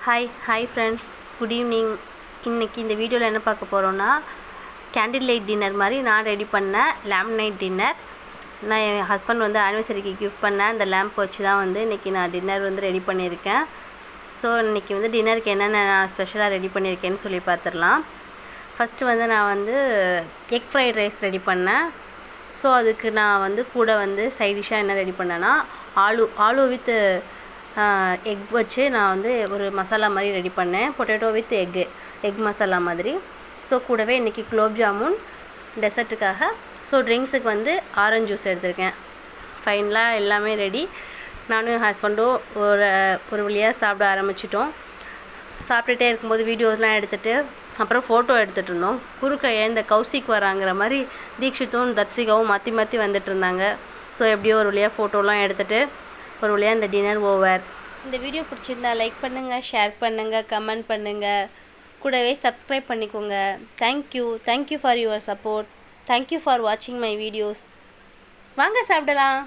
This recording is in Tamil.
Hi friends, good evening. இன்றைக்கி இந்த வீடியோவில் என்ன பார்க்க போகிறோன்னா, கேண்டில் லைட் டின்னர் மாதிரி நான் ரெடி பண்ண லேம்ப் நைட் டின்னர். நான் என் ஹஸ்பண்ட் வந்து ஆனிவர்சரிக்கு கிஃப்ட் பண்ணேன். அந்த லேம்ப் வச்சு தான் வந்து இன்றைக்கி நான் டின்னர் வந்து ரெடி பண்ணியிருக்கேன். ஸோ இன்றைக்கி வந்து டின்னருக்கு என்னென்ன நான் ஸ்பெஷலாக ரெடி பண்ணியிருக்கேன்னு சொல்லி பார்த்துடலாம். ஃபஸ்ட்டு வந்து நான் வந்து எக் ஃப்ரைட் ரைஸ் ரெடி பண்ணேன். ஸோ அதுக்கு நான் வந்து கூட வந்து சைட் டிஷ்ஷாக என்ன ரெடி பண்ணேன்னா, ஆலு வித் எக் வச்சு நான் வந்து ஒரு மசாலா மாதிரி ரெடி பண்ணேன். பொட்டேட்டோ வித் எக் மசாலா மாதிரி. ஸோ கூடவே இன்றைக்கி குலோப் ஜாமுன் டெசர்ட்டுக்காக. ஸோ ட்ரிங்க்ஸுக்கு வந்து ஆரஞ்சு ஜூஸ் எடுத்திருக்கேன். ஃபைனலாக எல்லாமே ரெடி. நானும் என் ஹஸ்பண்டும் ஒரு வழியாக சாப்பிட ஆரம்பிச்சிட்டோம். சாப்பிட்டுட்டே இருக்கும்போது வீடியோஸ்லாம் எடுத்துகிட்டு அப்புறம் ஃபோட்டோ எடுத்துகிட்டு இருந்தோம். குறுக்க இந்த கௌசிக் வராங்கிற மாதிரி தீக்ஷித்தும் தர்சிகாவும் மாற்றி மாற்றி வந்துட்டு இருந்தாங்க. ஸோ எப்படியோ ஒரு வழியாக ஃபோட்டோலாம் எடுத்துகிட்டு ஒரு வழியாக இந்த டின்னர் ஓவர். இந்த வீடியோ பிடிச்சிருந்தா லைக் பண்ணுங்கள், ஷேர் பண்ணுங்கள், கமெண்ட் பண்ணுங்கள், கூடவே சப்ஸ்கிரைப் பண்ணிக்கோங்க. Thank you for your support. Thank you for வாட்சிங் மை வீடியோஸ். வாங்க சாப்பிடலாம்.